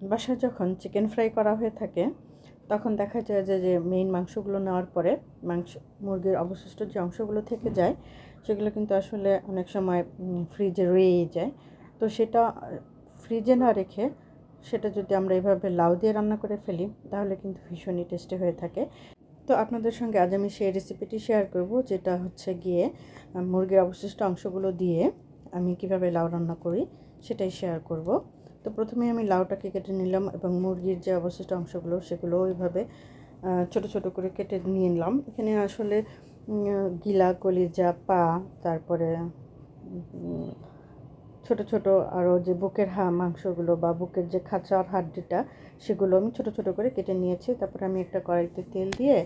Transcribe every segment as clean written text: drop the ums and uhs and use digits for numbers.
বাসায় যখন chicken fry করা হয়ে থাকে তখন দেখা যায় যে মেইন মাংসগুলো নেওয়ার পরে মুরগির অবশিষ্ট যে অংশগুলো থেকে যায় সেগুলো কিন্তু আসলে অনেক সময় ফ্রিজে রয়েই যায়। তো সেটা ফ্রিজে না রেখে সেটা যদি আমরা এভাবে লাউ দিয়ে রান্না করে ফেলি তাহলে কিন্তু ভীষণই টেস্টি হয়ে থাকে। তো আপনাদের সঙ্গে আজ আমি সেই রেসিপিটি শেয়ার করব, যেটা হচ্ছে গিয়ে মুরগির অবশিষ্ট অংশগুলো দিয়ে আমি কিভাবে লাউ রান্না করি সেটাই শেয়ার করব। তো প্রথমে আমি লাউটাকে কেটে নিলাম এবং মুরগির যে অবশিষ্ট অংশগুলো সেগুলো ওইভাবে ছোট ছোট করে কেটে নিয়ে নিলাম। এখানে আসলে গিলা, কলিজা, পা, তারপরে ছোট ছোট আরও যে বুকের মাংসগুলো বা বুকের যে খাঁচার হাড্ডিটা সেগুলো আমি ছোট ছোট করে কেটে নিয়েছি। তারপরে আমি একটা কড়াইতে তেল দিয়ে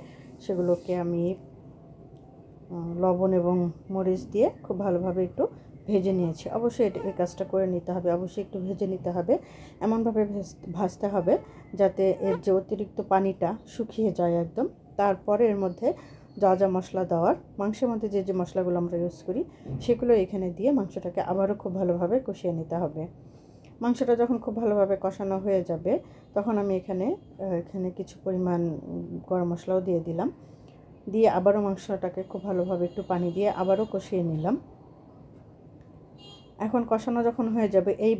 সেগুলোকে আমি লবণ এবং মরিচ দিয়ে খুব ভালোভাবে একটু ভেজে নিয়েছি। অবশ্যই এই কাজটা করে নিতে হবে, অবশ্যই একটু ভেজে নিতে হবে, এমনভাবে ভাজতে হবে যাতে এর যে অতিরিক্ত পানিটা শুকিয়ে যায় একদম। তারপরে এর মধ্যে যা যা মশলা দেওয়ার, মাংসের মধ্যে যে যে মশলাগুলো আমরা ইউজ করি সেগুলো এখানে দিয়ে মাংসটাকে আবারও খুব ভালোভাবে কষিয়ে নিতে হবে। মাংসটা যখন খুব ভালোভাবে কষানো হয়ে যাবে তখন আমি এখানে কিছু পরিমাণ গরম মশলাও দিয়ে দিলাম, দিয়ে আবারও মাংসটাকে খুব ভালোভাবে একটু পানি দিয়ে আবারও কষিয়ে নিলাম। এখন কষানো যখন হয়ে যাবে, এই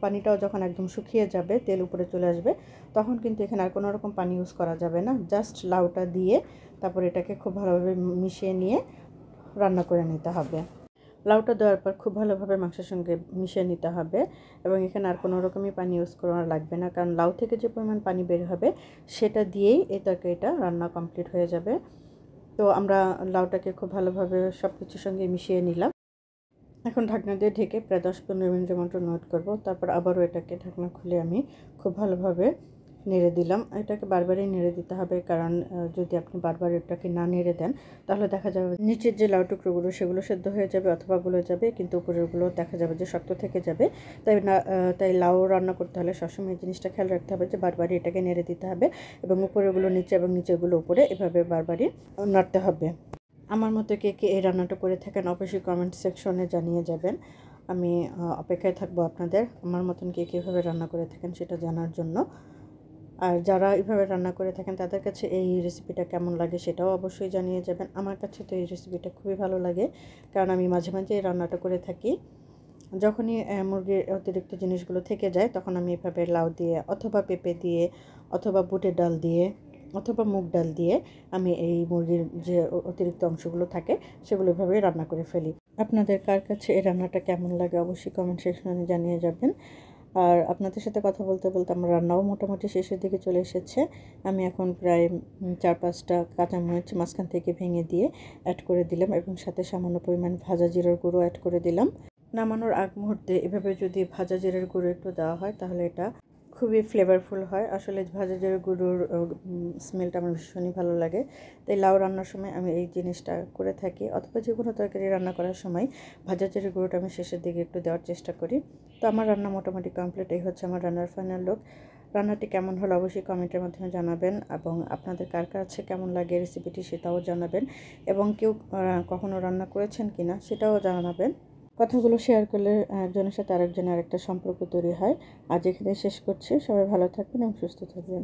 পানিটাও যখন একদম শুকিয়ে যাবে, তেল উপরে চলে আসবে, তখন কিন্তু এখানে আর কোনো রকম পানি ইউজ করা যাবে না। জাস্ট লাউটা দিয়ে তারপর এটাকে খুব ভালোভাবে মিশিয়ে নিয়ে রান্না করে নিতে হবে। লাউটা দেওয়ার পর খুব ভালোভাবে মাংসের সঙ্গে মিশিয়ে নিতে হবে এবং এখানে আর কোনো রকমই পানি ইউজ করা লাগবে না, কারণ লাউ থেকে যে পরিমাণ পানি বের হবে সেটা দিয়েই এই তরকারিটা রান্না কমপ্লিট হয়ে যাবে। তো আমরা লাউটাকে খুব ভালোভাবে সব কিছুর সঙ্গে মিশিয়ে নিলাম। এখন ঢাকনা দিয়ে ঢেকে প্রায় 10-15 মিনিটের মতো নোট করব। তারপর আবারও এটাকে ঢাকনা খুলে আমি খুব ভালোভাবে নেড়ে দিলাম। এটাকে বারবারই নেড়ে দিতে হবে, কারণ যদি আপনি বারবার এটাকে না নেড়ে দেন তাহলে দেখা যাবে নিচের যে লাউ টুকরোগুলো সেগুলো সেদ্ধ হয়ে যাবে অথবা গলে যাবে, কিন্তু উপরেরগুলো দেখা যাবে যে শক্ত থেকে যাবে। তাই লাউ রান্না করতে হলে সবসময় এই জিনিসটা খেয়াল রাখতে হবে যে বারবারই এটাকে নেড়ে দিতে হবে এবং উপরেরগুলো নিচে এবং নিচেরগুলো উপরে, এভাবে বারবারই নাড়তে হবে। আমার মতো কে কে এই রান্নাটা করে থাকেন অবশ্যই কমেন্ট সেকশনে জানিয়ে যাবেন। আমি অপেক্ষায় থাকবো আপনাদের আমার মতন কে কীভাবে রান্না করে থাকেন সেটা জানার জন্য। আর যারা এইভাবে রান্না করে থাকেন তাদের কাছে এই রেসিপিটা কেমন লাগে সেটাও অবশ্যই জানিয়ে যাবেন। আমার কাছে তো এই রেসিপিটা খুবই ভালো লাগে, কারণ আমি মাঝে মাঝে এই রান্নাটা করে থাকি। যখনই মুরগির অতিরিক্ত জিনিসগুলো থেকে যায় তখন আমি এভাবে লাউ দিয়ে অথবা পেঁপে দিয়ে অথবা বুটের ডাল দিয়ে অথবা মুগ ডাল দিয়ে আমি এই মুরগির যে অতিরিক্ত অংশগুলো থাকে সেগুলো এভাবে রান্না করে ফেলি। আপনাদের কার কাছে এই রান্নাটা কেমন লাগে অবশ্যই কমেন্ট সেকশনে জানিয়ে যাবেন। আর আপনাদের সাথে কথা বলতে বলতে আমার রান্নাও মোটামুটি শেষের দিকে চলে এসেছে। আমি এখন প্রায় 4-5টা কাঁচামরিচ মাঝখান থেকে ভেঙে দিয়ে অ্যাড করে দিলাম এবং সাথে সামান্য পরিমাণ ভাজা জিরার গুঁড়ো অ্যাড করে দিলাম। নামানোর আগ মুহূর্তে এভাবে যদি ভাজা জিরার গুঁড়ো একটু দেওয়া হয় তাহলে এটা খুবই ফ্লেভারফুল হয়। আসলে ভাজা জিরার গুঁড়োর স্মেলটা আমার ভীষণই ভালো লাগে, তাই লাউ রান্নার সময় আমি এই জিনিসটা করে থাকি, অথবা যে কোনো তরকারি রান্না করার সময় ভাজা জিরার গুঁড়োটা আমি শেষের দিকে একটু দেওয়ার চেষ্টা করি। তো আমার রান্না মোটামুটি কমপ্লিট। এই হচ্ছে আমার রান্নার ফাইনাল লুক। রান্নাটি কেমন হলো অবশ্যই কমেন্টের মাধ্যমে জানাবেন এবং আপনাদের কার কাছে কেমন লাগে রেসিপিটি সেটাও জানাবেন এবং কেউ কখনো রান্না করেছেন কিনা সেটাও জানাবেন। কথাগুলো শেয়ার করলে একজনের সাথে আরেকজনের আরেকটা সম্পর্ক তৈরি হয়। আজ এখানে শেষ করছি। সবাই ভালো থাকবেন এবং সুস্থ থাকবেন।